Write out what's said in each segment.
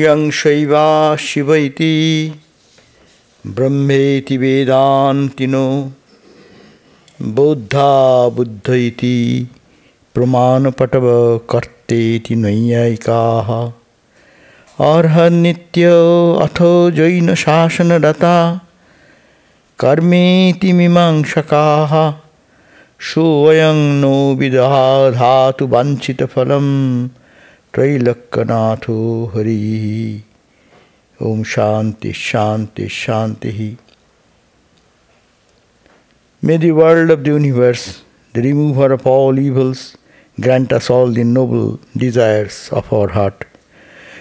Yang Shaiva Shivaiti Brahmeti Vedantino Buddha Buddhaiti Pramana Patava Karteti Nayaikaha Arha Nitya Atho Jaina Shasana Data Karmeti Mimangshakaha Shuvayang no Vidaha Dhatu Vanchita Phalam Trailakanatho Hari Om Shanti Shanti Shanti. May the world of the universe, the remover of all evils, grant us all the noble desires of our heart.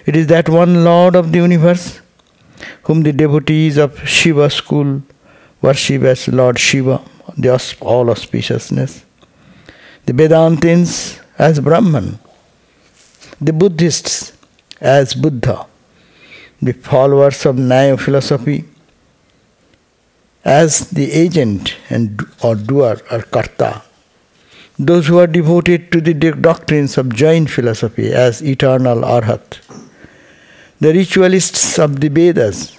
It is that one Lord of the universe, whom the devotees of Shiva school worship as Lord Shiva, the all auspiciousness, the Vedantins as Brahman, the Buddhists as Buddha, the followers of Nyaya philosophy as the agent and or doer or karta, those who are devoted to the doctrines of Jain philosophy as eternal arhat, the ritualists of the Vedas,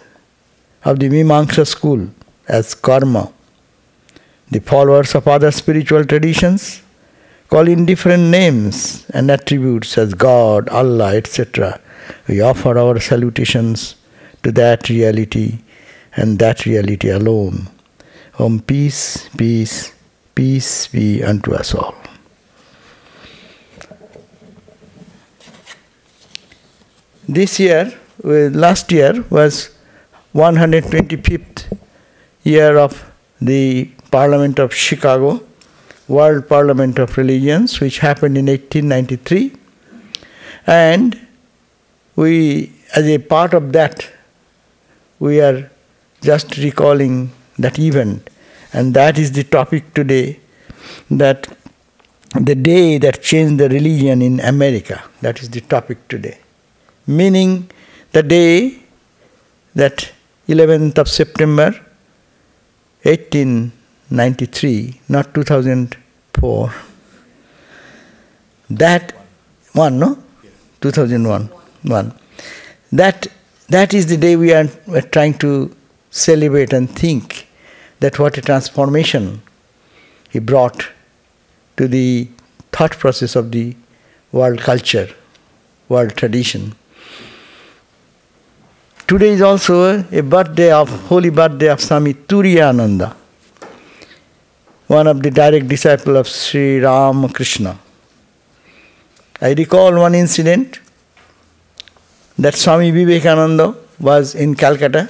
of the Mimamsa school as karma, the followers of other spiritual traditions call in different names and attributes as God, Allah, etc. We offer our salutations to that reality and that reality alone. Om peace, peace, peace be unto us all. This year, last year was 125th year of the Parliament of Chicago, World Parliament of Religions, which happened in 1893. And we, as a part of that, we are just recalling that event. And that is the topic today, that the day that changed the religion in America. That is the topic today. Meaning the day that 11th of September 1893, not 2004. That one, no? 2001. That is the day we are trying to celebrate and think that what a transformation he brought to the thought process of the world culture, world tradition. Today is also a holy birthday of Swami Turiyananda, one of the direct disciples of Sri Ramakrishna. I recall one incident that Swami Vivekananda was in Calcutta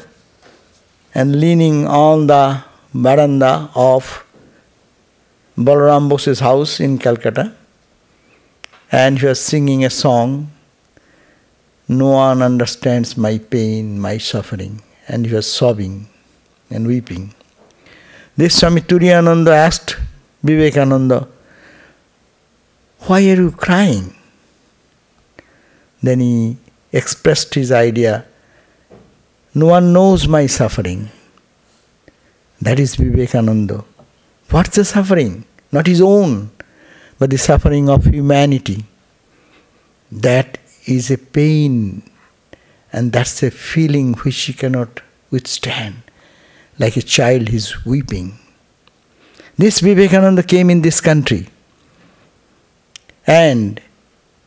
and leaning on the veranda of Balaram Bose's house in Calcutta, and he was singing a song, "No one understands my pain, my suffering," and he was sobbing and weeping. This Swami Turiyananda asked Vivekananda, "Why are you crying?" Then he expressed his idea, "No one knows my suffering." That is Vivekananda. What's the suffering? Not his own, but the suffering of humanity. That is a pain, and that's a feeling which he cannot withstand. Like a child, he is weeping. This Vivekananda came in this country, and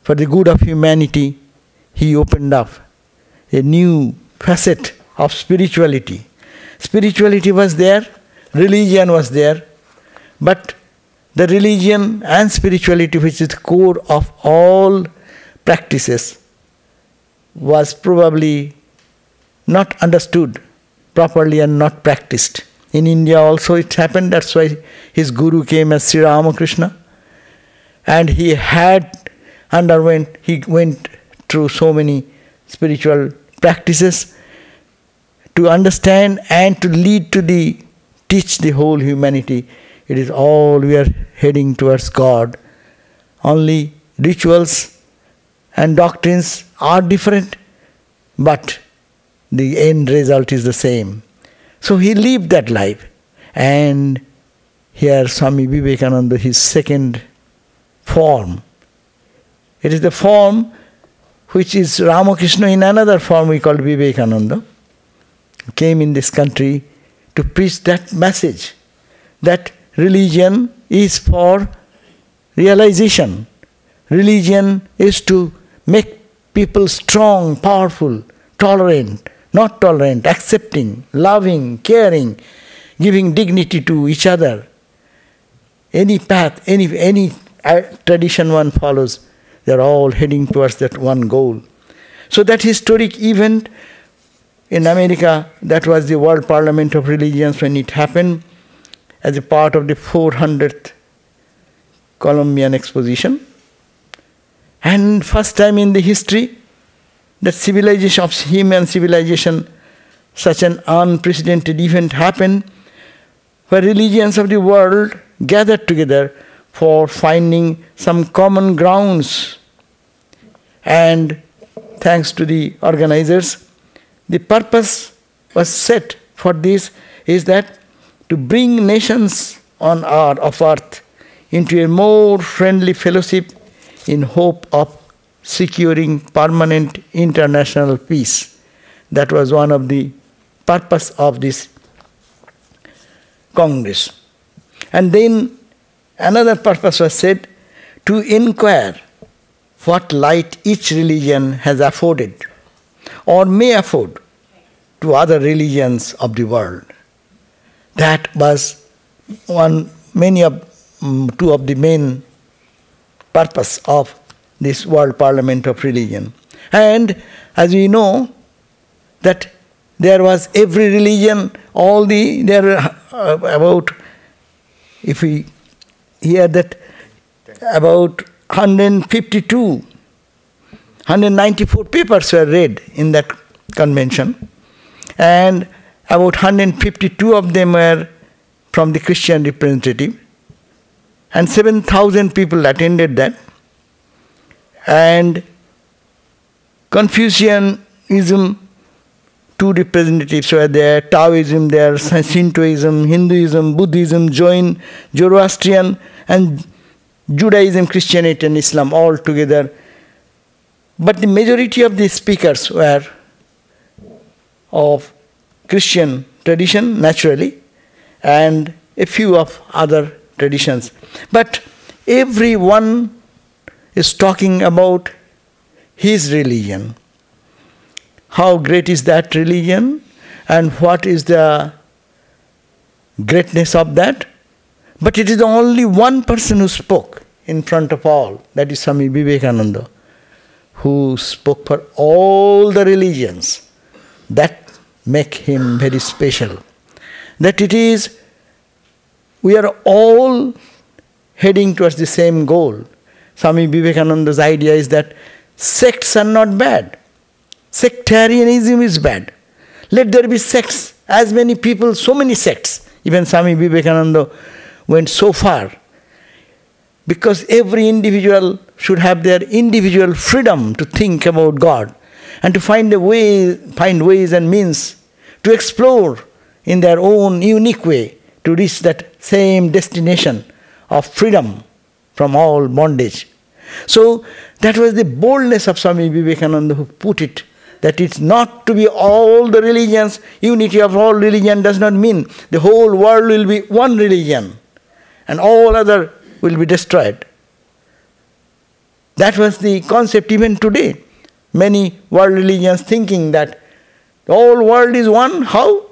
for the good of humanity, he opened up a new facet of spirituality. Spirituality was there, religion was there, but the religion and spirituality, which is the core of all practices, was probably not understood properly and not practiced. In India also it happened, that's why his guru came as Sri Ramakrishna. And he went through so many spiritual practices to understand and to lead to teach the whole humanity. It is all we are heading towards God. Only rituals and doctrines are different, but the end result is the same. So he lived that life. And here Swami Vivekananda, his second form. It is the form which is Ramakrishna in another form we call Vivekananda, came in this country to preach that message, that religion is for realization. Religion is to make people strong, powerful, tolerant, not tolerant, accepting, loving, caring, giving dignity to each other. Any path, any tradition one follows, they are all heading towards that one goal. So that historic event in America, that was the World Parliament of Religions when it happened as a part of the 400th Columbian Exposition. And first time in the history that civilization of human civilization, such an unprecedented event happened where religions of the world gathered together for finding some common grounds. And thanks to the organizers, the purpose was set for this is that to bring nations on earth into a more friendly fellowship in hope of securing permanent international peace. That was one of the purpose of this Congress. And then another purpose was said to inquire what light each religion has afforded or may afford to other religions of the world. That was two of the main purpose of this World Parliament of Religion. And as we know that there was every religion, there were about, if we hear that, about 194 papers were read in that convention, and about 152 of them were from the Christian representative, and 7,000 people attended that. And Confucianism, 2 representatives were there, Taoism there, Shintoism, Hinduism, Buddhism, Jain, Zoroastrian, and Judaism, Christianity and Islam all together. But the majority of the speakers were of Christian tradition, naturally, and a few of other traditions. But everyone is talking about his religion. How great is that religion, and what is the greatness of that? But it is only one person who spoke in front of all, that is Swami Vivekananda, who spoke for all the religions. That make him very special. That it is, we are all heading towards the same goal. Swami Vivekananda's idea is that sects are not bad. Sectarianism is bad. Let there be sects. As many people, so many sects. Even Swami Vivekananda went so far. Because every individual should have their individual freedom to think about God and to find ways and means to explore in their own unique way to reach that same destination of freedom from all bondage. So that was the boldness of Swami Vivekananda who put it, that it's not to be all the religions. Unity of all religion does not mean the whole world will be one religion and all other will be destroyed. That was the concept even today. Many world religions thinking that the whole world is one. How?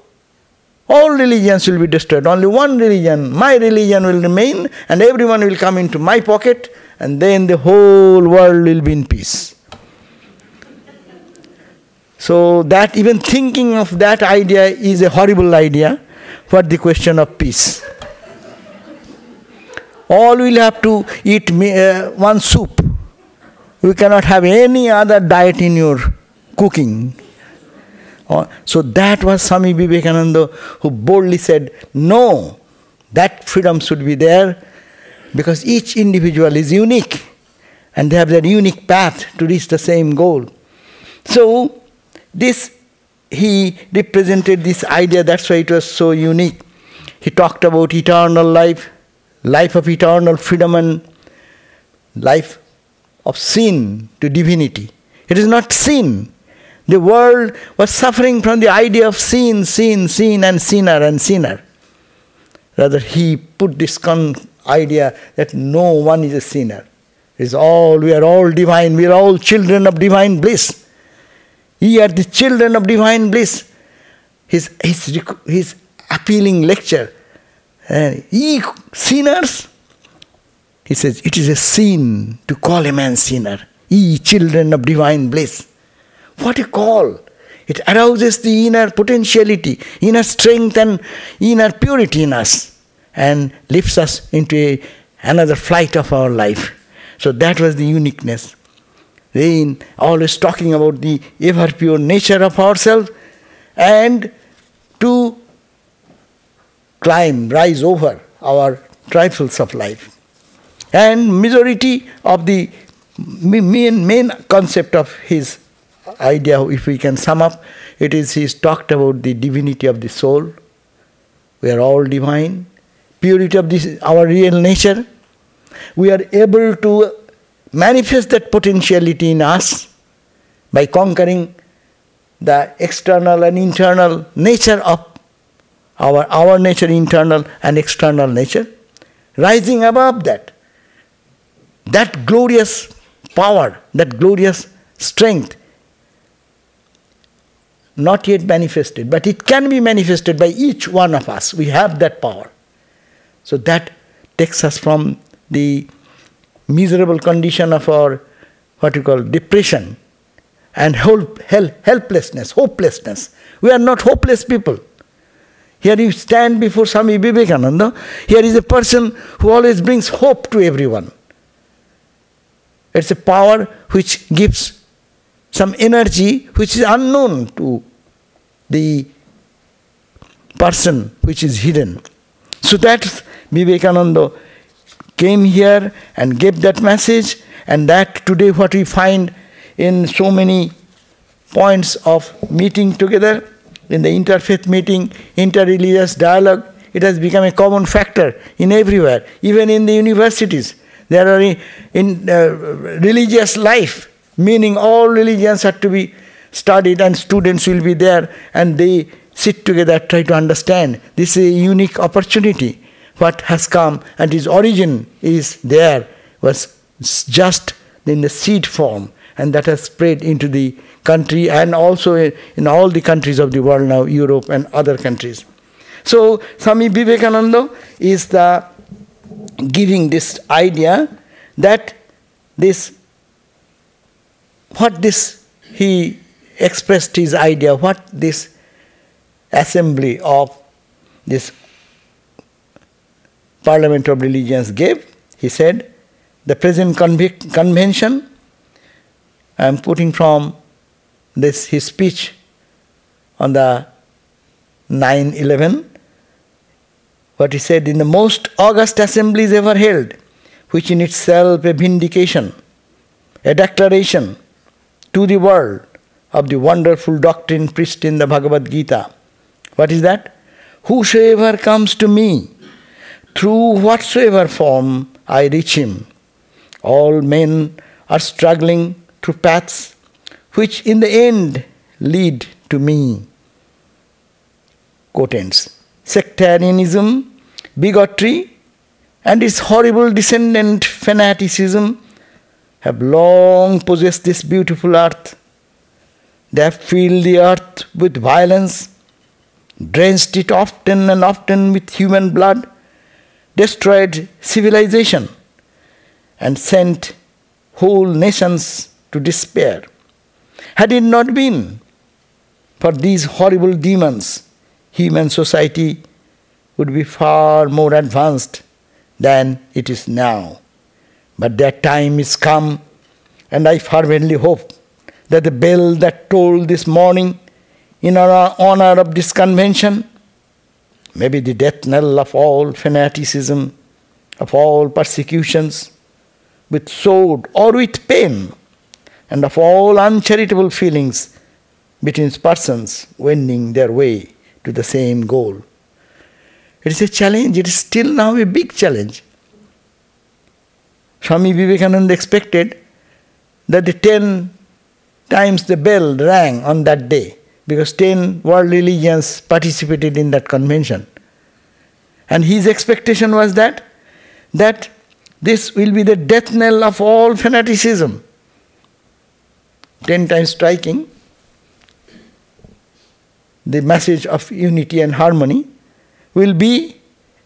All religions will be destroyed. Only one religion, my religion, will remain, and everyone will come into my pocket, and then the whole world will be in peace. So that even thinking of that idea is a horrible idea for the question of peace. All will have to eat one soup. You cannot have any other diet in your cooking. So that was Swami Vivekananda who boldly said, no, that freedom should be there because each individual is unique And they have their unique path to reach the same goal. So, he represented this idea, that's why it was so unique. He talked about eternal life, life of eternal freedom and life of sin to divinity. It is not sin. The world was suffering from the idea of sin, and sinner. Rather, he put this idea that no one is a sinner. We are all divine, we are all children of divine bliss. Ye are the children of divine bliss. His appealing lecture. Ye sinners, he says, it is a sin to call a man sinner. Ye children of divine bliss. What a call! It arouses the inner potentiality, inner strength and inner purity in us and lifts us into another flight of our life. So that was the uniqueness. Then always talking about the ever pure nature of ourselves and to rise over our trifles of life. And majority of the main concept of his idea, if we can sum up, he's talked about the divinity of the soul. We are all divine. Purity of our real nature. We are able to manifest that potentiality in us by conquering the external and internal nature of our nature, internal and external nature. Rising above that glorious power, that glorious strength, not yet manifested, but it can be manifested by each one of us. We have that power. So that takes us from the miserable condition of our, depression and helplessness, hopelessness. We are not hopeless people. Here you stand before Swami Vivekananda. Here is a person who always brings hope to everyone. It's a power which gives some energy which is unknown to the person which is hidden. So that Vivekananda came here and gave that message, and that today what we find in so many points of meeting together, in the interfaith meeting, interreligious dialogue, it has become a common factor in everywhere, even in the universities. There are in religious life, meaning all religions are to be studied and students will be there and they sit together, try to understand. This is a unique opportunity. What has come and its origin is there, was just in the seed form, and that has spread into the country and also in all the countries of the world now, Europe and other countries. So Swami Vivekananda is giving this idea that he expressed his idea, what this assembly of this Parliament of Religions gave. He said, the present convention, I am putting from his speech on the 9/11, what he said, in the most august assemblies ever held, which in itself a vindication, a declaration to the world of the wonderful doctrine preached in the Bhagavad Gita. What is that? Whosoever comes to me, through whatsoever form I reach him. All men are struggling through paths which in the end lead to me. Quote ends. Sectarianism, bigotry, and its horrible descendant fanaticism have long possessed this beautiful earth. They have filled the earth with violence, drenched it often and often with human blood, destroyed civilization, and sent whole nations to despair. Had it not been for these horrible demons, human society would be far more advanced than it is now. But that time is come, and I fervently hope that the bell that tolled this morning in honor of this convention may be the death knell of all fanaticism, of all persecutions, with sword or with pen, and of all uncharitable feelings between persons wending their way to the same goal. It is a challenge. It is still now a big challenge. Swami Vivekananda expected that the 10 times the bell rang on that day, because 10 world religions participated in that convention. And his expectation was that this will be the death knell of all fanaticism. 10 times striking the message of unity and harmony will be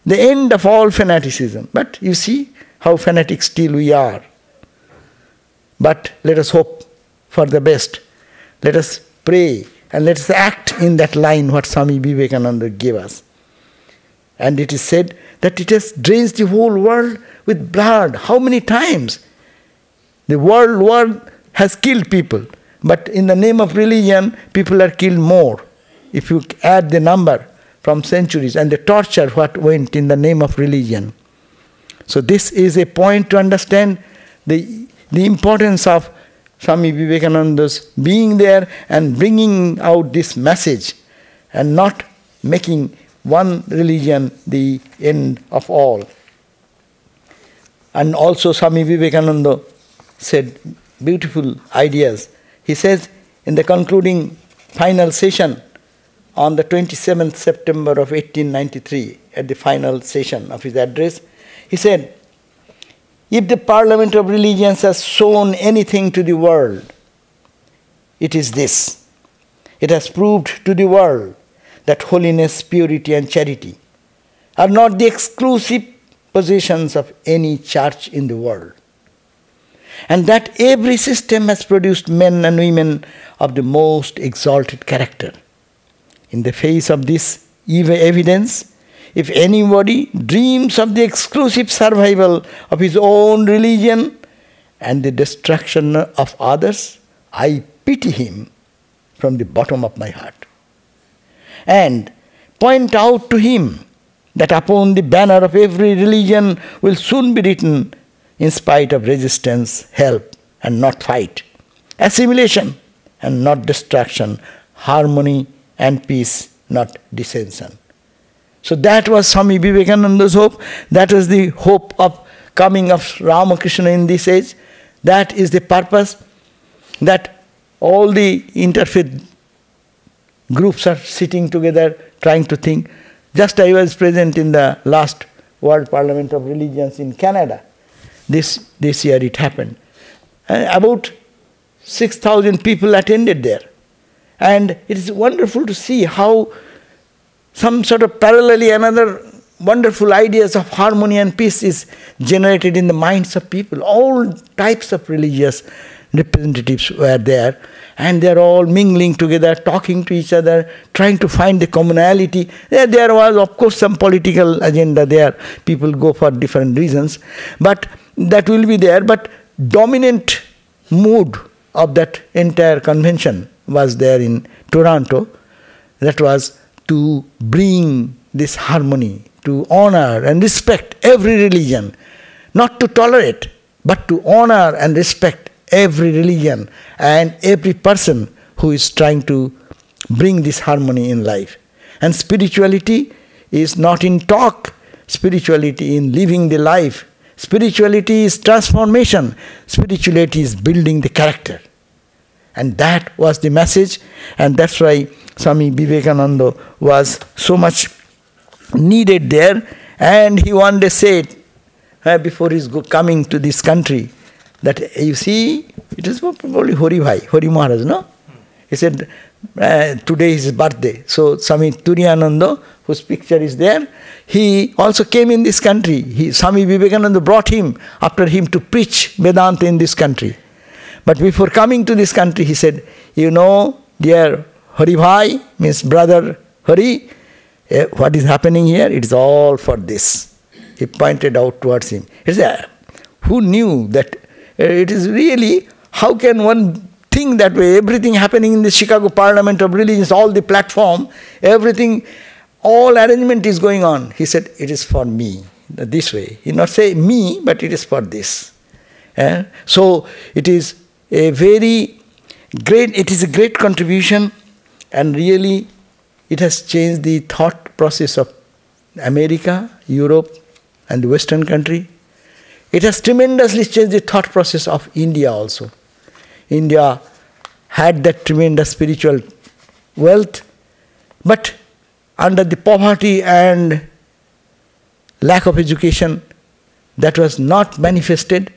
the end of all fanaticism. But you see how fanatic still we are. But let us hope for the best. Let us pray and let us act in that line what Swami Vivekananda gave us. And it is said that it has drenched the whole world with blood. How many times? The world war has killed people. But in the name of religion, people are killed more. If you add the number from centuries and the torture what went in the name of religion. So this is a point to understand the importance of Swami Vivekananda's being there and bringing out this message and not making one religion the end of all. And also Swami Vivekananda said beautiful ideas. He says in the concluding final session on the 27th September of 1893, at the final session of his address, he said, "If the Parliament of Religions has shown anything to the world, it is this. It has proved to the world that holiness, purity and charity are not the exclusive possessions of any church in the world, and that every system has produced men and women of the most exalted character. In the face of this evidence, if anybody dreams of the exclusive survival of his own religion and the destruction of others, I pity him from the bottom of my heart, and point out to him that upon the banner of every religion will soon be written, in spite of resistance, help and not fight, assimilation and not destruction, harmony and peace, not dissension." So that was Swami Vivekananda's hope. That was the hope of coming of Ramakrishna in this age. That is the purpose, that all the interfaith groups are sitting together trying to think. Just I was present in the last World Parliament of Religions in Canada. This year it happened. About 6,000 people attended there. And it is wonderful to see how some sort of parallelly another wonderful ideas of harmony and peace is generated in the minds of people. All types of religious representatives were there, and they are all mingling together, talking to each other, trying to find the commonality. There was, of course, some political agenda there. People go for different reasons, but that will be there. But dominant mood of that entire convention was there in Toronto. That was to bring this harmony, to honor and respect every religion, not to tolerate, but to honor and respect every religion and every person who is trying to bring this harmony in life. And spirituality is not in talk, spirituality in living the life. Spirituality is transformation, spirituality is building the character. And that was the message, and that's why Swami Vivekananda was so much needed there. And he one day said, before his coming to this country, that you see, it is probably Hari Maharaj, no? He said, today is his birthday. So Swami Turiyananda, whose picture is there, he also came in this country. Swami Vivekananda brought him after him to preach Vedanta in this country. But before coming to this country, he said, you know, dear Hari Bhai, means brother Hari, what is happening here? It is all for this. He pointed out towards him. He said, who knew that it is really, how can one think that way? Everything happening in the Chicago Parliament of Religions, all the platform, everything, all arrangement is going on. He said, it is for me, this way. He did not say me, but it is for this. So it is a very great, it is a great contribution, and really it has changed the thought process of America, Europe and the Western country. It has tremendously changed the thought process of India also. India had that tremendous spiritual wealth, but under the poverty and lack of education, that was not manifested.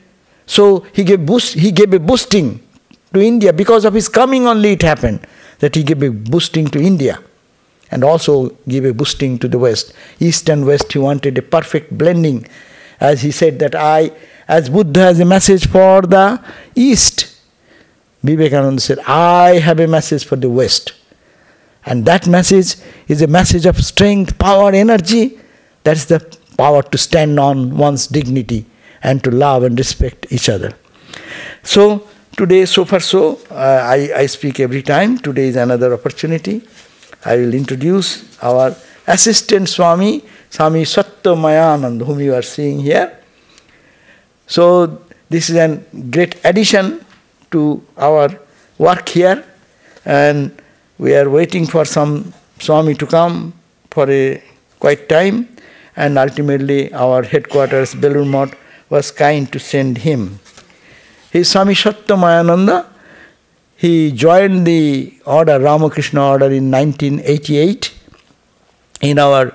So he gave a boosting to India. Because of his coming only it happened that he gave a boosting to India, and also gave a boosting to the West. East and West, he wanted a perfect blending. As he said that as Buddha has a message for the East, Vivekananda said, I have a message for the West. And that message is a message of strength, power, energy. That is the power to stand on one's dignity and to love and respect each other. So today, so far so, I speak every time. Today is another opportunity. I will introduce our assistant Swami, Swami Sattamayananda, whom you are seeing here. So this is a great addition to our work here, and we are waiting for some Swami to come for a quite time, and ultimately our headquarters, Belur Math, was kind to send him. He is Swami Sattamayananda. He joined the order, Ramakrishna order, in 1988 in our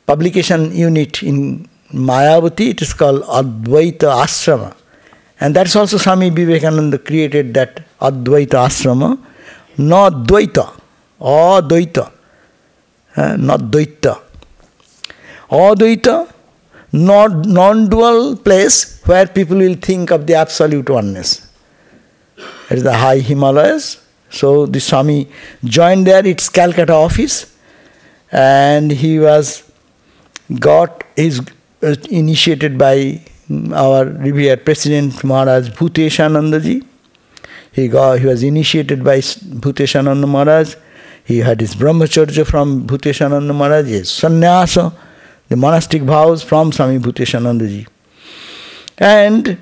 publication unit in Mayavati. It is called Advaita Ashrama. And that's also Swami Vivekananda created that Advaita Ashrama. Not Dvaita, Advaita, not Dvaita. Advaita, non-dual place where people will think of the absolute oneness. It is the high Himalayas. So the Swami joined there, its Calcutta office, and he was initiated by our revered President Maharaj Bhuteshanandaji. He was initiated by Bhuteshananda Maharaj. He had his brahmacharya from Bhuteshananda Maharaj, his sannyasa, the monastic vows from Swami Bhuteshanandaji. And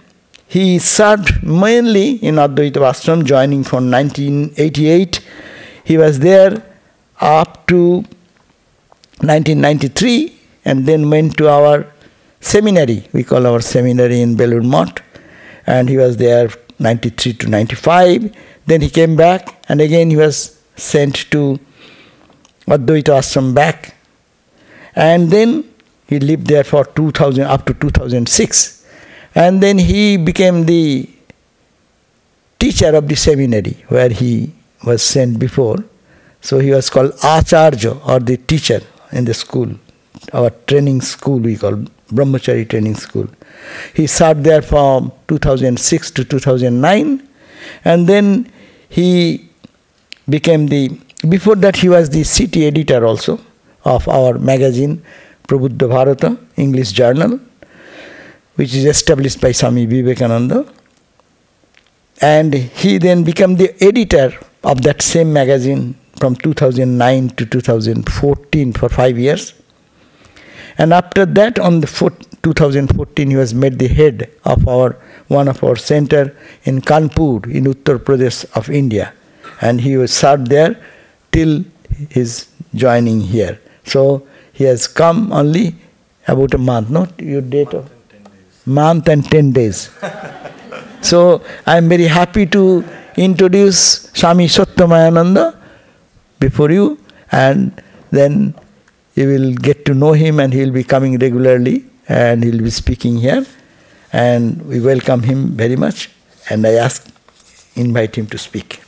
he served mainly in Advaita Ashram, joining from 1988. He was there up to 1993, and then went to our seminary. We call our seminary in Belur Math, and he was there 93 to 95. Then he came back, and again he was sent to Advaita Ashram back. And then he lived there for 2000 up to 2006. And then he became the teacher of the seminary where he was sent before. So he was called Acharya, or the teacher in the school, our training school we call Brahmachari training school. He served there from 2006 to 2009, and then he became before that he was the city editor also of our magazine Prabuddha Bharata, English journal, which is established by Swami Vivekananda. And he then became the editor of that same magazine from 2009 to 2014 for 5 years. And after that, on the 2014, he was made the head of one of our center in Kanpur, in Uttar Pradesh of India. And he was served there till his joining here. So he has come only about a month, not your date of month and 10 days. So I am very happy to introduce Swami Sattamayananda before you, and then you will get to know him, and he will be coming regularly, and he will be speaking here, and we welcome him very much, and I invite him to speak.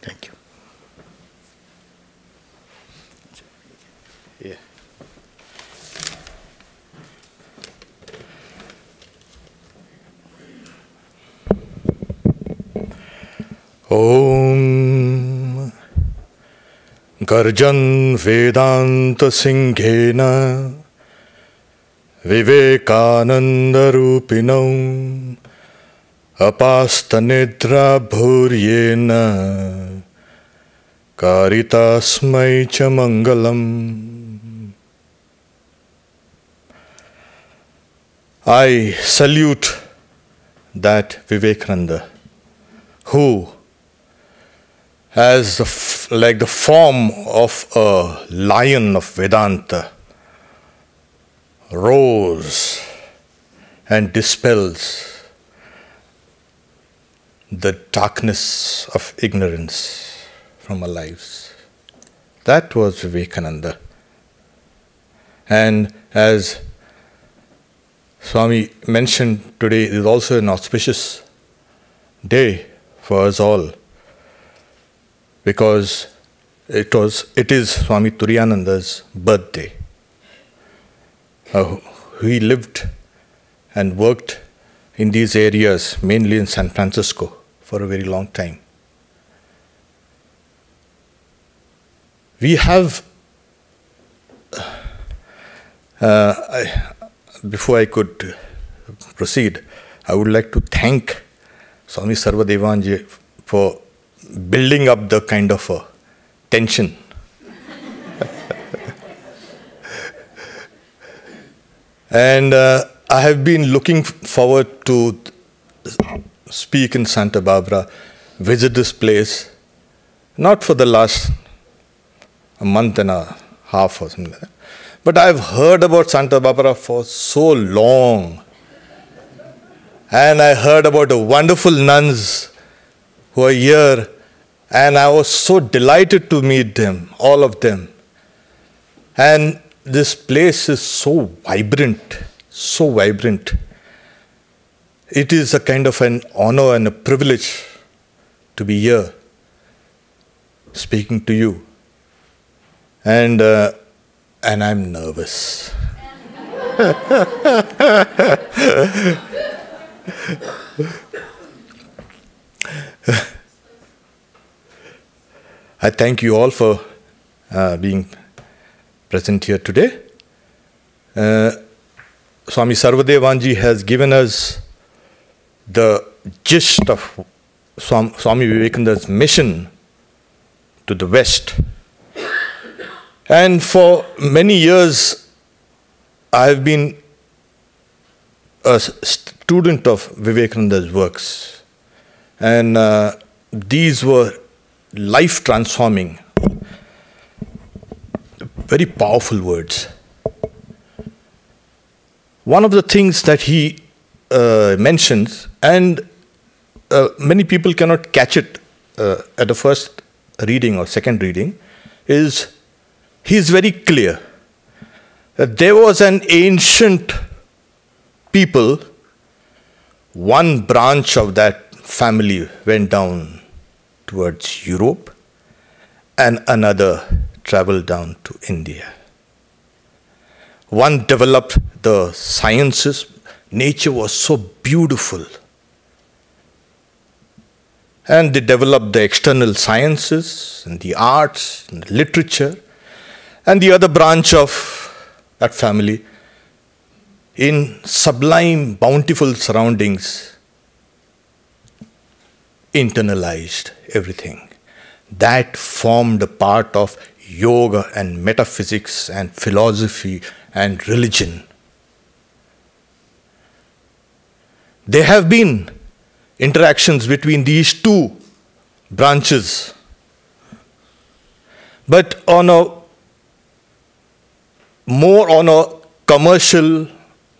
Thank you. Yeah. Om Garjan Vedanta Singhena Vivekananda Rupinam Apastanidra Bhuryena Karitasmai cha Mangalam. I salute that Vivekananda, who, as like the form of a lion of Vedanta, rose and dispels the darkness of ignorance from our lives. That was Vivekananda. And as Swami mentioned, today is also an auspicious day for us all, because it is Swami Turiyananda's birthday. He lived and worked in these areas, mainly in San Francisco, for a very long time. We have, before I could proceed, I would like to thank Swami Sarvadevanji for building up the kind of a tension. And I have been looking forward to speak in Santa Barbara, visit this place, not for the last a month and a half or something like that, but I've heard about Santa Barbara for so long. And I heard about the wonderful nuns who are here, and I was so delighted to meet them, all of them. And this place is so vibrant, so vibrant. It is a kind of an honor and a privilege to be here, speaking to you. And I'm nervous. I thank you all for being present here today. Swami Sarvadevanji has given us the gist of Swami Vivekananda's mission to the West. And for many years, I have been a student of Vivekananda's works. And these were life-transforming, very powerful words. One of the things that he mentions, and many people cannot catch it at the first reading or second reading, is he is very clear that there was an ancient people, one branch of that family went down towards Europe, and another traveled down to India. One developed the sciences. Nature was so beautiful. And they developed the external sciences and the arts and the literature. And the other branch of that family, in sublime, bountiful surroundings, internalized everything. That formed a part of yoga and metaphysics and philosophy and religion. There have been interactions between these two branches, but more on a commercial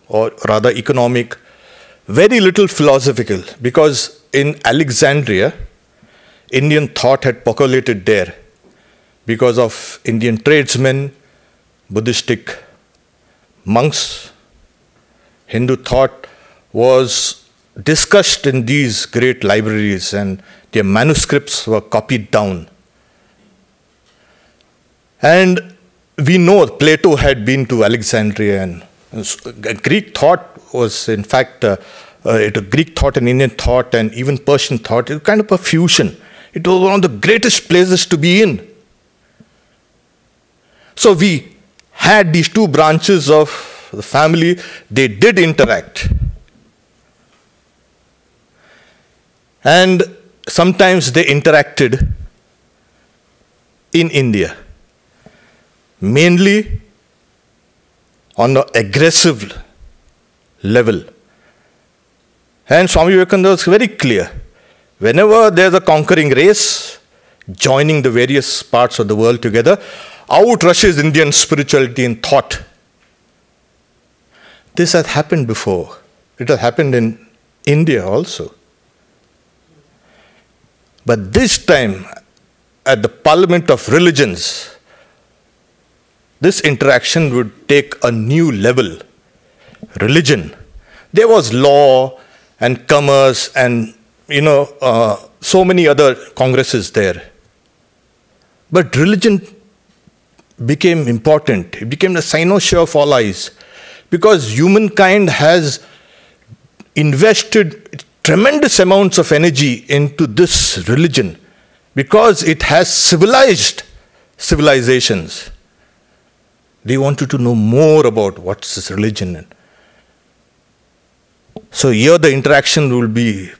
or rather economic, very little philosophical, because in Alexandria, Indian thought had percolated there because of Indian tradesmen, Buddhistic monks. Hindu thought was discussed in these great libraries, and their manuscripts were copied down. And we know Plato had been to Alexandria, and Greek thought was in fact Greek thought and Indian thought and even Persian thought. It was kind of a fusion. It was one of the greatest places to be in. So we had these two branches of the family. They did interact. And sometimes they interacted in India, mainly on an aggressive level. And Swami Vivekananda was very clear. Whenever there's a conquering race, joining the various parts of the world together, out rushes Indian spirituality and thought. This has happened before. It has happened in India also. But this time, at the Parliament of Religions, this interaction would take a new level. Religion. There was law and commerce and, so many other congresses there. But religion became important. It became the cynosure of all eyes. Because humankind has invested tremendous amounts of energy into this religion. Because it has civilized civilizations. They wanted to know more about what's this religion. So here the interaction will be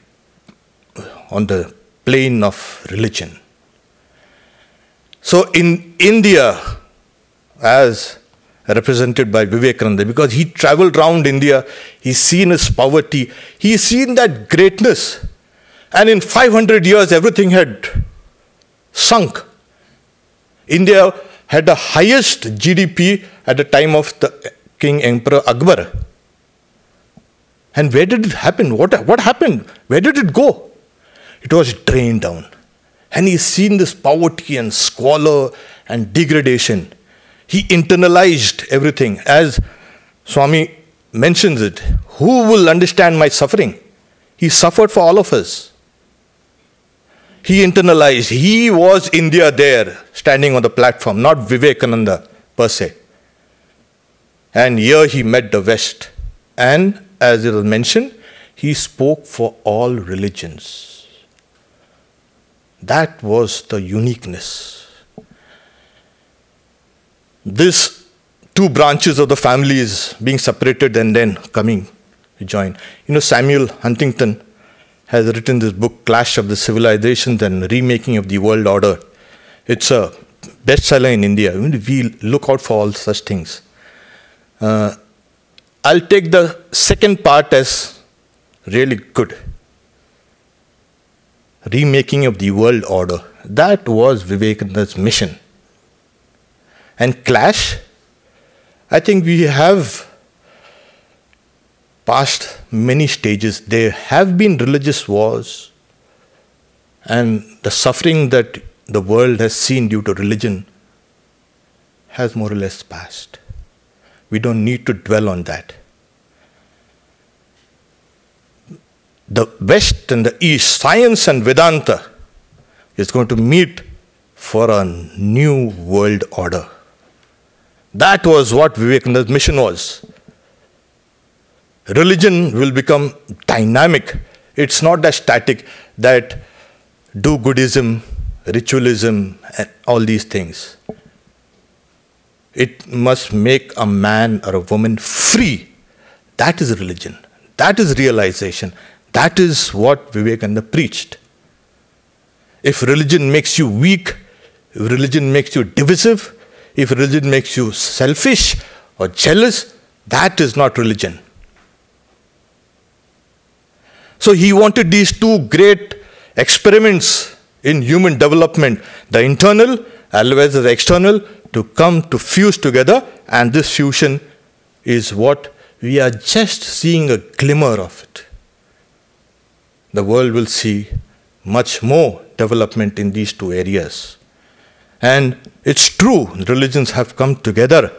on the plane of religion. So in India, as represented by Vivekananda, because he traveled around India, he's seen his poverty, he's seen that greatness. And in 500 years, everything had sunk. India had the highest GDP at the time of the King Emperor Akbar. And where did it happen? What happened? Where did it go? It was drained down. And he's seen this poverty and squalor and degradation. He internalized everything. As Swami mentions it, who will understand my suffering? He suffered for all of us. He internalized. He was India there, standing on the platform, not Vivekananda per se. And here he met the West. And as it was mentioned, he spoke for all religions. That was the uniqueness. This two branches of the family is being separated and then coming to join. Samuel Huntington has written this book, Clash of the Civilizations and Remaking of the World Order. It's a bestseller in India. We look out for all such things. I'll take the second part as really good. Remaking of the world order. That was Vivekananda's mission. And clash, I think we have passed many stages. There have been religious wars, and the suffering that the world has seen due to religion has more or less passed. We don't need to dwell on that. The West and the East, science and Vedanta, is going to meet for a new world order. That was what Vivekananda's mission was. Religion will become dynamic. It's not that static, that do-goodism, ritualism, and all these things. It must make a man or a woman free. That is religion. That is realization. That is what Vivekananda preached. If religion makes you weak, if religion makes you divisive, if religion makes you selfish or jealous, that is not religion. So he wanted these two great experiments in human development, the internal as well as the external, to come to fuse together, and this fusion is what we are just seeing a glimmer of it. The world will see much more development in these two areas. And it's true, religions have come together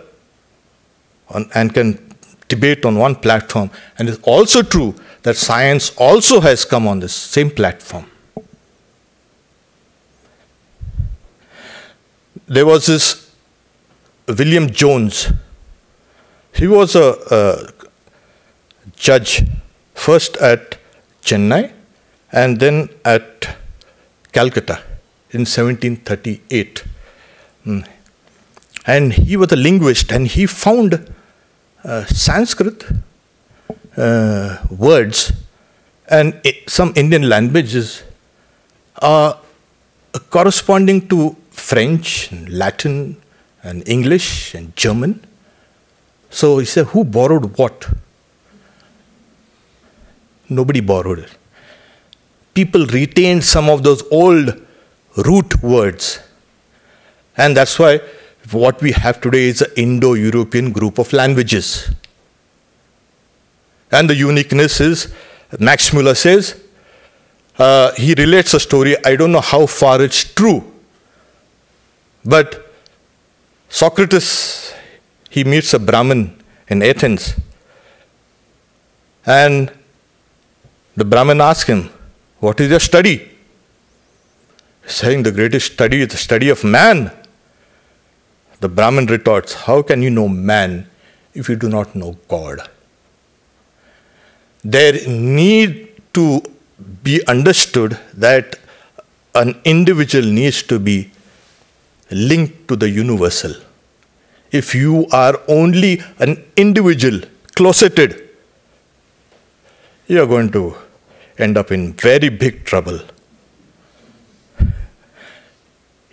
and can debate on one platform. And it's also true that science also has come on this same platform. There was this William Jones. He was a judge, first at Chennai and then at Calcutta in 1738. And he was a linguist, and he found Sanskrit words and some Indian languages are corresponding to French, and Latin, and English, and German. So he said, who borrowed what? Nobody borrowed it. People retained some of those old root words. And that's why what we have today is an Indo-European group of languages. And the uniqueness is, Max Muller says, he relates a story, I don't know how far it's true, but Socrates, he meets a Brahmin in Athens, and the Brahmin asks him, what is your study? He's saying the greatest study is the study of man. The Brahmin retorts, how can you know man if you do not know God? There need to be understood that an individual needs to be linked to the universal. If you are only an individual, closeted, you are going to end up in very big trouble.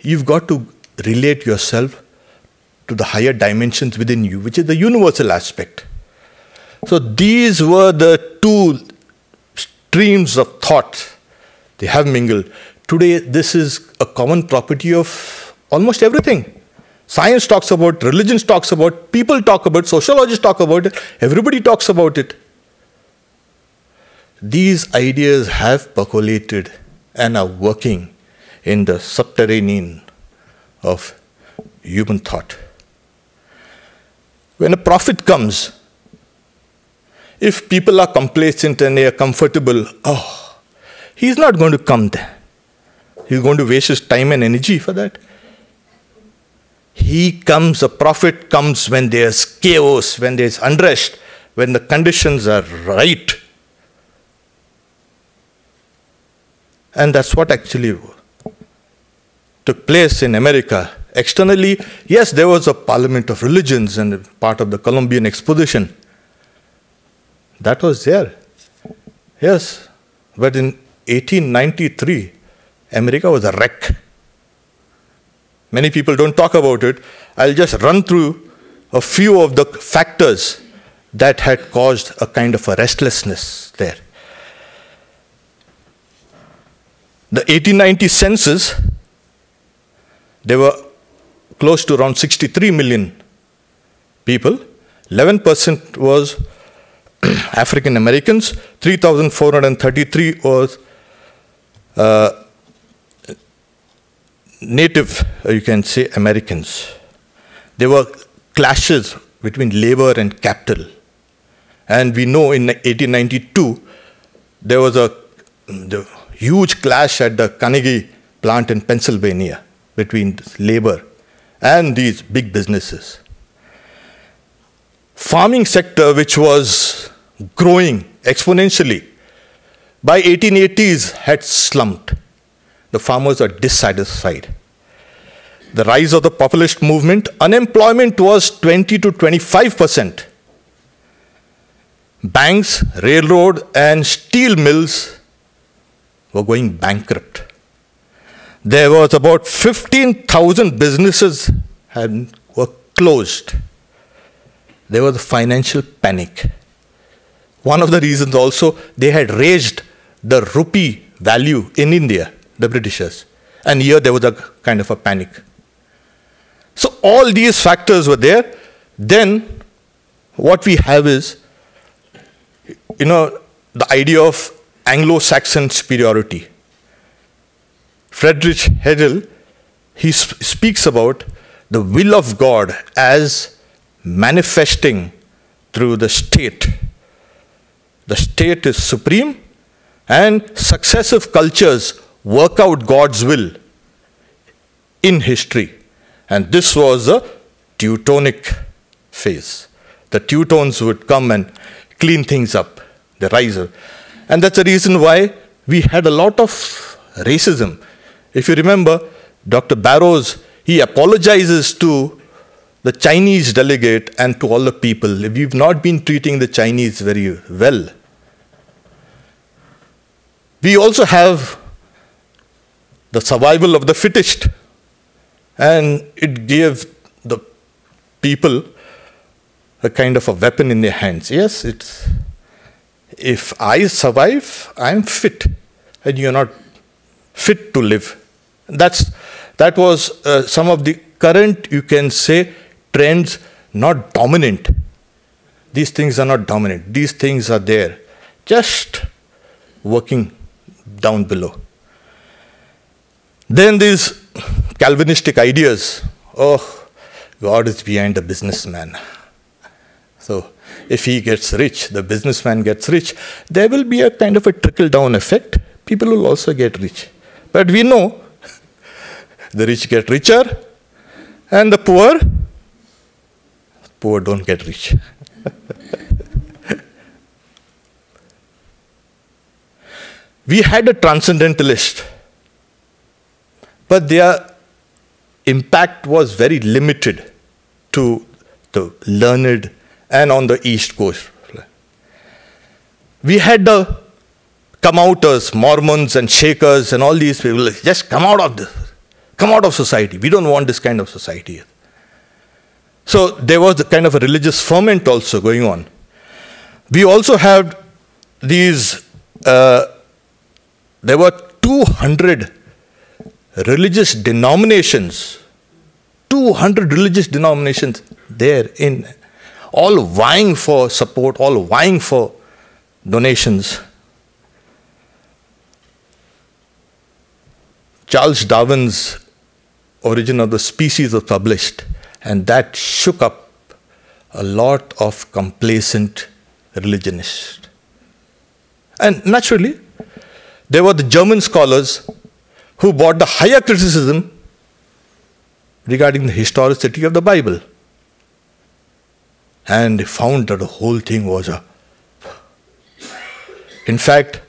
You've got to relate yourself to the higher dimensions within you, which is the universal aspect. So these were the two streams of thought. They have mingled. Today, this is a common property of almost everything. Science talks about, religion talks about, people talk about, sociologists talk about it, everybody talks about it. These ideas have percolated and are working in the subterranean of human thought. When a prophet comes, if people are complacent and they are comfortable, he's not going to come there. He's going to waste his time and energy for that. He comes, a prophet comes when there's chaos, when there's unrest, when the conditions are right. And that's what actually took place in America. Externally, yes, there was a parliament of religions and part of the Columbian Exposition. That was there. Yes. But in 1893, America was a wreck. Many people don't talk about it. I'll just run through a few of the factors that had caused a kind of a restlessness there. The 1890 census, there were close to around 63 million people. 11% was African Americans, 3,433 was native, you can say, Americans. There were clashes between labor and capital. And we know in 1892, there was a huge clash at the Carnegie plant in Pennsylvania between labor and these big businesses. Farming sector, which was growing exponentially, by 1880s had slumped. The farmers are dissatisfied. The rise of the populist movement, unemployment was 20 to 25%. Banks, railroad, and steel mills were going bankrupt. There was about 15,000 businesses were closed. There was a financial panic. One of the reasons also, they had raised the rupee value in India, the Britishers. And here there was a kind of a panic. So all these factors were there. Then what we have is, the idea of Anglo-Saxon superiority. Friedrich Hegel, he speaks about the will of God as manifesting through the state. The state is supreme, and successive cultures work out God's will in history. And this was a Teutonic phase. The Teutons would come and clean things up, the rise. And that's the reason why we had a lot of racism. If you remember, Dr. Barrows, he apologizes to the Chinese delegate and to all the people. We've not been treating the Chinese very well. We also have the survival of the fittest. And it gave the people a kind of a weapon in their hands. Yes, if I survive, I am fit, and you are not fit to live. That was some of the current, you can say, trends, not dominant. These things are not dominant. These things are there, just working down below. Then these Calvinistic ideas. Oh, God is behind a businessman. So if he gets rich, the businessman gets rich, there will be a kind of a trickle-down effect. People will also get rich. But we know the rich get richer, and the poor don't get rich. We had a transcendentalist, but their impact was very limited to the learned and on the East Coast. We had the come-outers, Mormons and Shakers and all these people, just come out of this, come out of society. We don't want this kind of society. So there was the kind of a religious ferment also going on. We also had these, there were 200 religious denominations, 200 religious denominations there in, all vying for support, all vying for donations. Charles Darwin's Origin of the Species was published, and that shook up a lot of complacent religionists. And naturally, there were the German scholars who brought the higher criticism regarding the historicity of the Bible. And they found that the whole thing was a... In fact,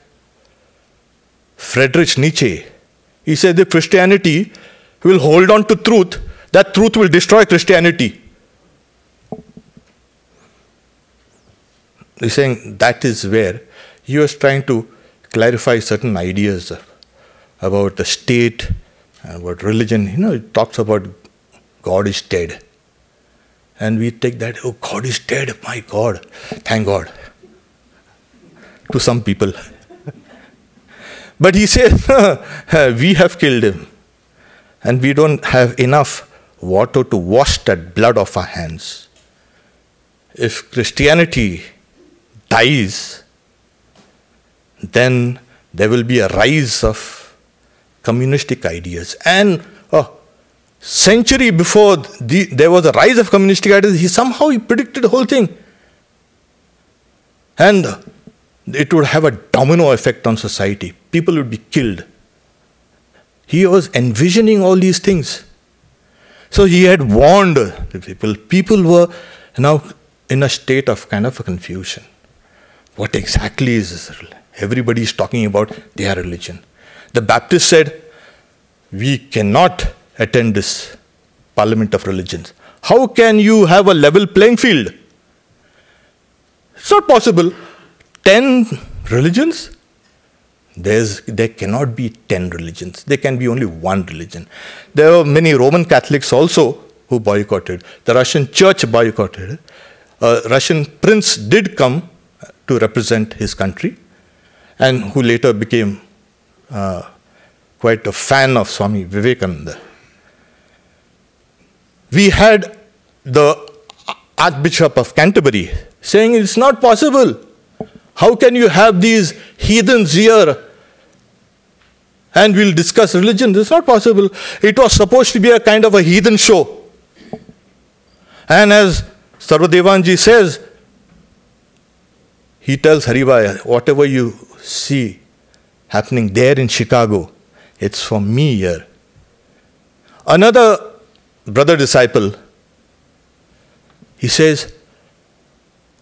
Friedrich Nietzsche, he said if Christianity will hold on to truth, that truth will destroy Christianity. He's saying that is where he was trying to clarify certain ideas about the state and about religion. You know, it talks about God is dead. And we take that, oh, God is dead, my God, thank God, to some people. But he says, we have killed him, and we don't have enough water to wash that blood off our hands. If Christianity dies, then there will be a rise of communistic ideas. And a century before there was a rise of communistic ideas, he predicted the whole thing. And it would have a domino effect on society. People would be killed. He was envisioning all these things. So he had warned the people. People were now in a state of kind of a confusion. What exactly is this? Everybody is talking about their religion. The Baptists said, we cannot attend this Parliament of Religions. How can you have a level playing field? It's not possible. 10 religions? There cannot be 10 religions. There can be only one religion. There were many Roman Catholics also who boycotted. The Russian church boycotted. A Russian prince did come to represent his country, and who later became quite a fan of Swami Vivekananda. We had the Archbishop of Canterbury saying it's not possible. How can you have these heathens here and we'll discuss religion? It's not possible. It was supposed to be a kind of a heathen show. And as Sarvadevanji says, he tells Haribhai, whatever you see happening there in Chicago, it's for me here. Another brother disciple, he says,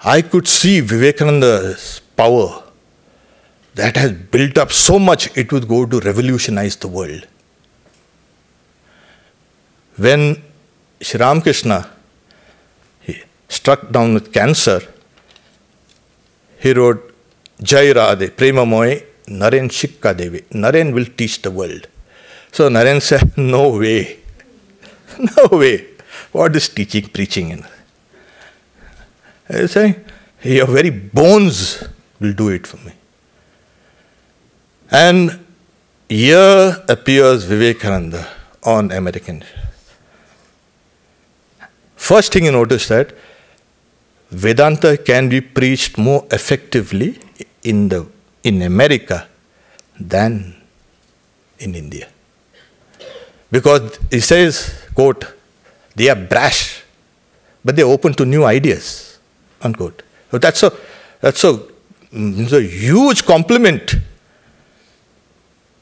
I could see Vivekananda's power that has built up so much it would go to revolutionize the world. When Sri Ramakrishna struck down with cancer, he wrote, Jai Radhe, Prema Moye, Naren Shikka Devi. Naren will teach the world. So Naren said, no way. No way. What is teaching, preaching? He's saying, your very bones will do it for me. And here appears Vivekananda on American. First thing you notice that Vedanta can be preached more effectively in America than in India. Because he says, quote, they are brash, but they are open to new ideas, unquote. So that's a huge compliment.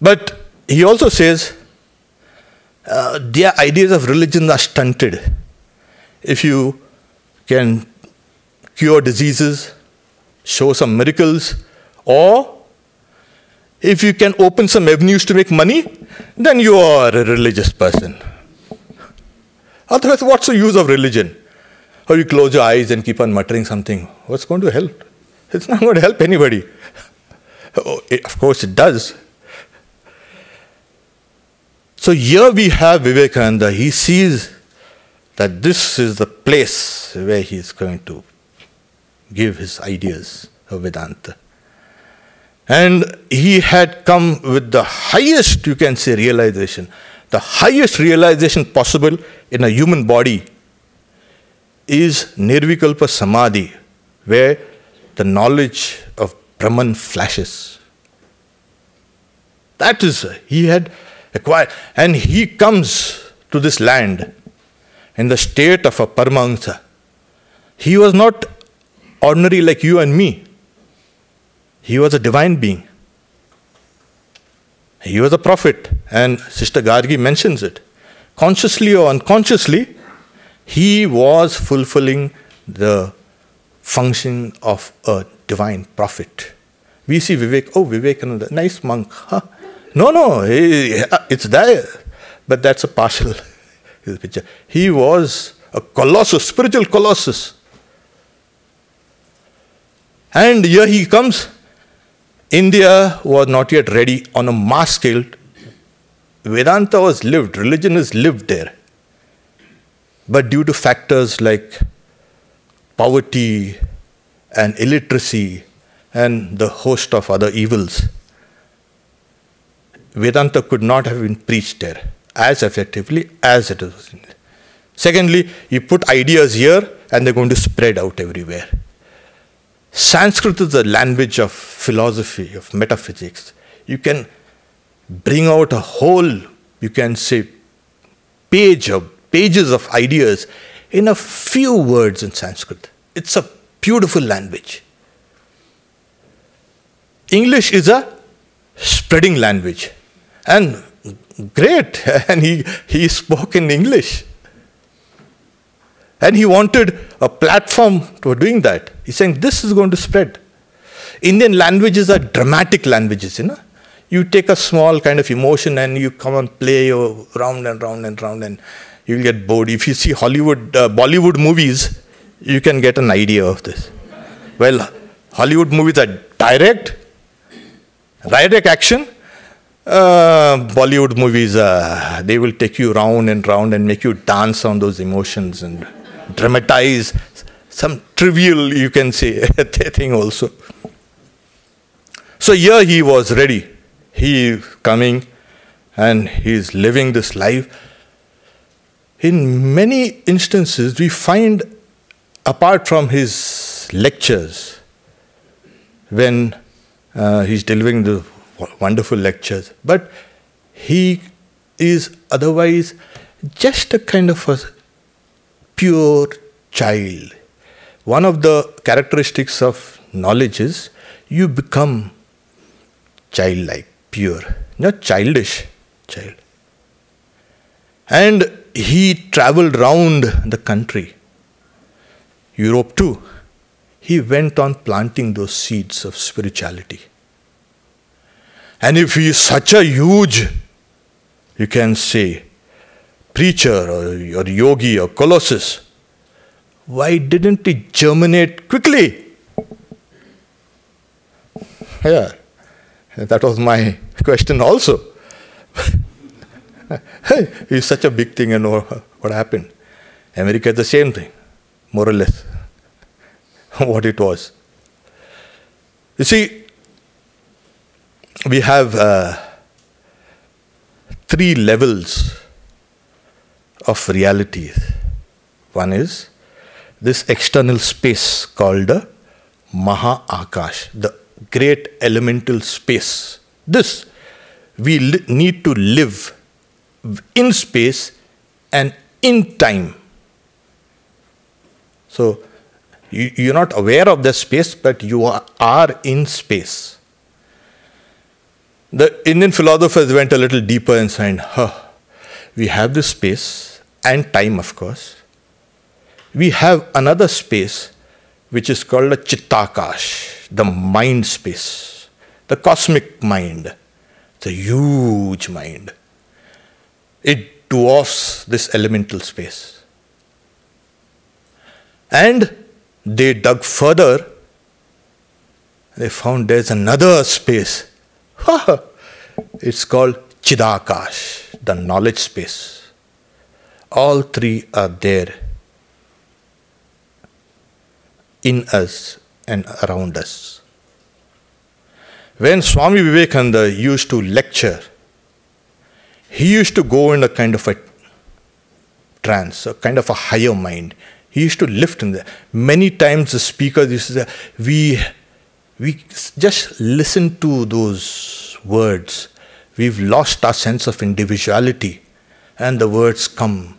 But he also says, their ideas of religion are stunted. If you can cure diseases, show some miracles, or if you can open some avenues to make money, then you are a religious person. Otherwise, what's the use of religion? Or you close your eyes and keep on muttering something. What's going to help? It's not going to help anybody. Of course it does. So here we have Vivekananda. He sees that this is the place where he is going to give his ideas of Vedanta. And he had come with the highest, you can say, realization. The highest realization possible in a human body is Nirvikalpa Samadhi, where the knowledge of Brahman flashes. That is, he had acquired. And he comes to this land in the state of a Paramahamsa. He was not ordinary like you and me. He was a divine being. He was a prophet, and Sister Gargi mentions it. Consciously or unconsciously, he was fulfilling the function of a divine prophet. We see Vivekananda, nice monk. Huh? No, it's there. But that's a partial picture. He was a colossus, spiritual colossus. And here he comes. India was not yet ready on a mass scale. Vedanta was lived, religion is lived there. But due to factors like poverty and illiteracy and the host of other evils, Vedanta could not have been preached there as effectively as it was. Secondly, you put ideas here and they're going to spread out everywhere. Sanskrit is a language of philosophy, of metaphysics. You can bring out a whole, you can say, pages of ideas in a few words in Sanskrit. It's a beautiful language. English is a spreading language. And great, and he spoke in English. And he wanted a platform for doing that. He's saying, this is going to spread. Indian languages are dramatic languages, you know. You take a small kind of emotion and you come and play round and round and round and you'll get bored. If you see Bollywood movies, you can get an idea of this. Well, Hollywood movies are direct action. Bollywood movies, they will take you round and round and make you dance on those emotions and dramatize some trivial, you can say, thing also. So here he was ready. He coming and he's living this life. In many instances, we find, apart from his lectures, when he's delivering the wonderful lectures, but he is otherwise just a kind of a pure child. One of the characteristics of knowledge is you become childlike, pure, not childish, child. And he traveled round the country, Europe too. He went on planting those seeds of spirituality. And if he is such a huge, you can say, preacher or yogi or colossus, why didn't he germinate quickly? Yeah, that was my question also. It's such a big thing, and what happened? America is the same thing, more or less, what it was. You see, we have 3 levels of reality. One is this external space called the Maha Akash, the great elemental space. This, we need to live in space and in time. So, you're not aware of the space, but you are in space. The Indian philosophers went a little deeper and said, we have this space and time, of course. We have another space which is called a Chittakash, the mind space, the cosmic mind. It's a huge mind. It dwarfs this elemental space. And they dug further, they found there's another space. It's called Chidakash, the knowledge space. All 3 are there in us and around us. When Swami Vivekananda used to lecture, he used to go in a kind of a trance, a kind of a higher mind. He used to lift in there. Many times the speakers used to say, we just listen to those words. We've lost our sense of individuality, and the words come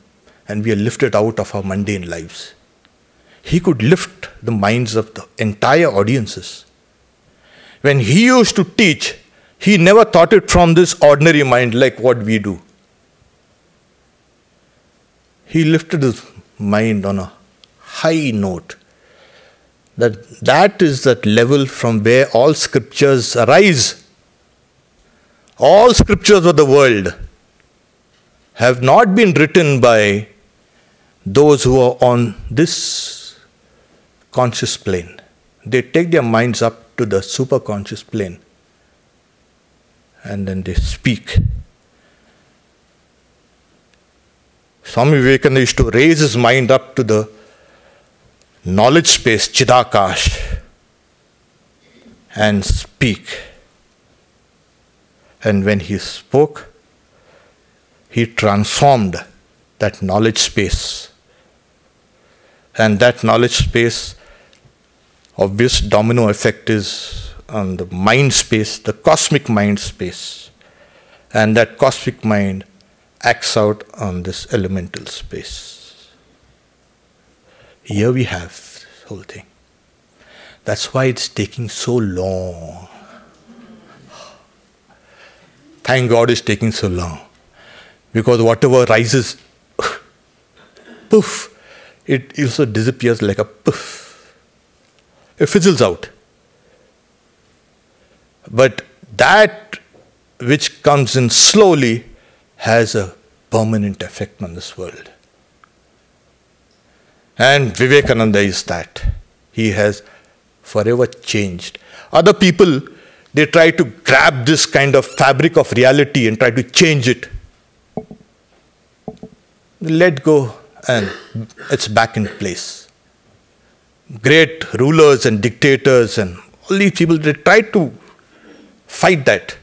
and we are lifted out of our mundane lives. He could lift the minds of the entire audiences. When he used to teach, he never taught it from this ordinary mind like what we do. He lifted his mind on a high note. That is that level from where all scriptures arise. All scriptures of the world have not been written by those who are on this conscious plane. They take their minds up to the superconscious plane and then they speak. Swami Vivekananda used to raise his mind up to the knowledge space, Chidakash, and speak. And when he spoke, he transformed that knowledge space. And that knowledge space, obvious domino effect is on the mind space, the cosmic mind space. And that cosmic mind acts out on this elemental space. Here we have this whole thing. That's why it's taking so long. Thank God it's taking so long. Because whatever rises, poof, it also disappears like a poof. It fizzles out. But that which comes in slowly has a permanent effect on this world. And Vivekananda is that. He has forever changed. Other people, they try to grab this kind of fabric of reality and try to change it. Let go and it's back in place. Great rulers and dictators and all these people, they try to fight that.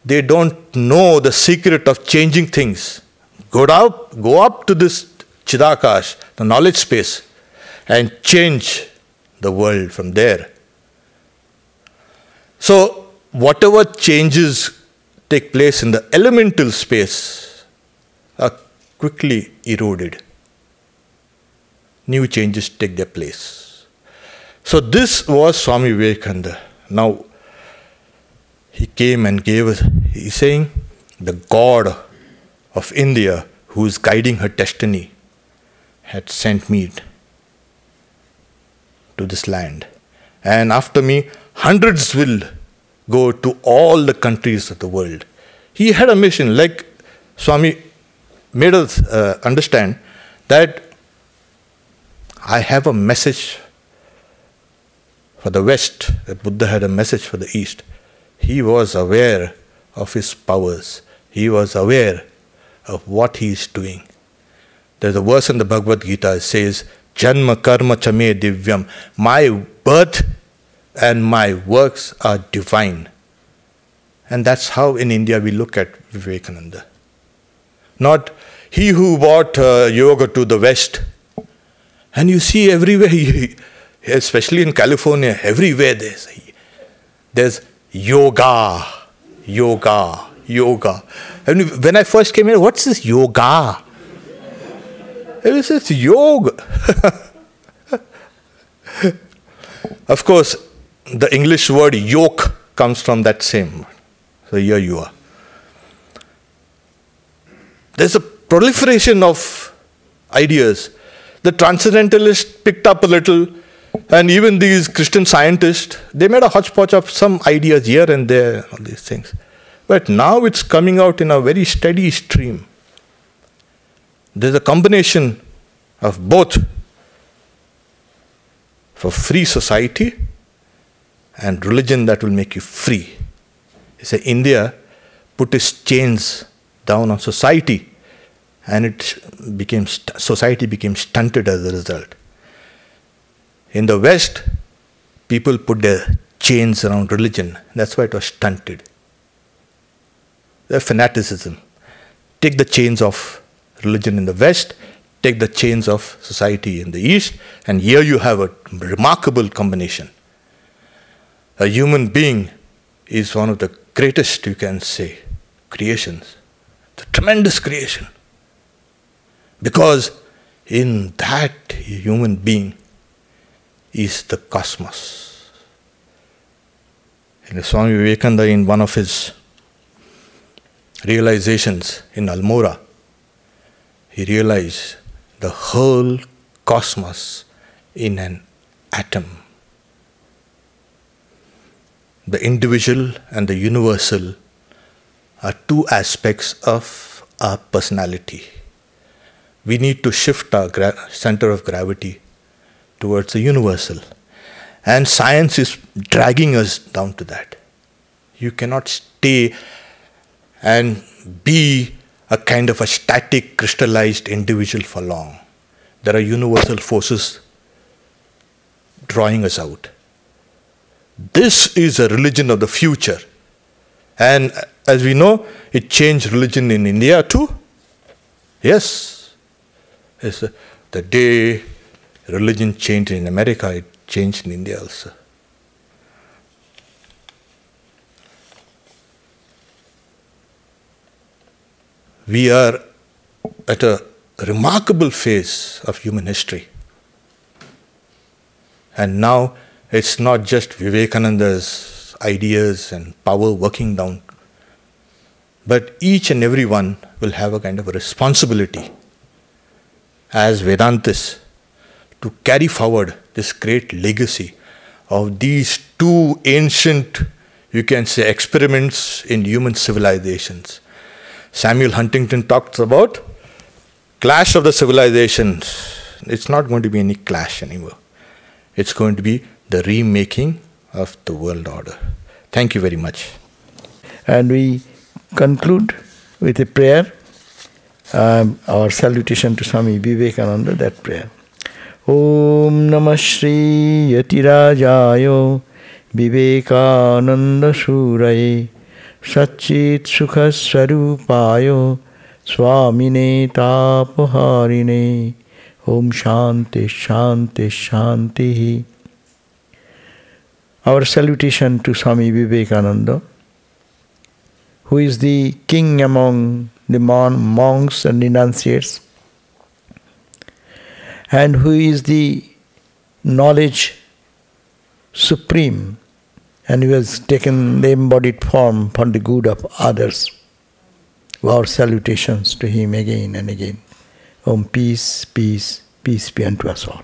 They don't know the secret of changing things. Go up to this Chidakash, the knowledge space, and change the world from there. So, whatever changes take place in the elemental space are quickly eroded. New changes take their place. So, this was Swami Vivekananda. Now, he came and gave us, he's saying, the God of India, who is guiding her destiny, had sent me to this land. And after me, hundreds will go to all the countries of the world. He had a mission, like Swami made us understand that I have a message for the West. Buddha had a message for the East. He was aware of his powers. He was aware of what he is doing. There's a verse in the Bhagavad Gita that says, Janma karma chame divyam. My birth and my works are divine. And that's how in India we look at Vivekananda. Not he who brought yoga to the West. And you see everywhere, especially in California, everywhere there's yoga, yoga, yoga. And when I first came here, what's this yoga? It says yoga. Of course, the English word yoke comes from that same word. So here you are. There's a proliferation of ideas. The transcendentalists picked up a little, and even these Christian scientists, they made a hodgepodge of some ideas here and there, all these things. But now it's coming out in a very steady stream. There's a combination of both for free society and religion that will make you free. You say India put its chains down on society, and society became stunted as a result. In the West, people put their chains around religion. That's why it was stunted. The fanaticism. Take the chains of religion in the West, take the chains of society in the East, and here you have a remarkable combination. A human being is one of the greatest, you can say, creations. It's a tremendous creation. Because in that human being is the cosmos. And Swami Vivekananda, in one of his realizations in Almora, he realized the whole cosmos in an atom. The individual and the universal are two aspects of our personality. We need to shift our center of gravity towards the universal. And science is dragging us down to that. You cannot stay and be a kind of a static, crystallized individual for long. There are universal forces drawing us out. This is a religion of the future. And as we know, it changed religion in India too. Yes. It's the day religion changed in America, it changed in India also. We are at a remarkable phase of human history. And now it's not just Vivekananda's ideas and power working down, but each and every one will have a kind of a responsibility as Vedantists to carry forward this great legacy of these two ancient, you can say, experiments in human civilizations. Samuel Huntington talks about clash of the civilizations. It's not going to be any clash anymore. It's going to be the remaking of the world order. Thank you very much. And we conclude with a prayer, our salutation to Swami Vivekananda, that prayer. Om Namah Shri Yatirajayo Vivekananda Suraye Satchit Sukha Swarupayo Swamine Tapoharine. Om Shanti Shanti Shanti. Our salutation to Swami Vivekananda, who is the king among the monks and renunciates, and who is the knowledge supreme, and who has taken the embodied form for the good of others. Our salutations to him again and again. Om, peace, peace, peace be unto us all.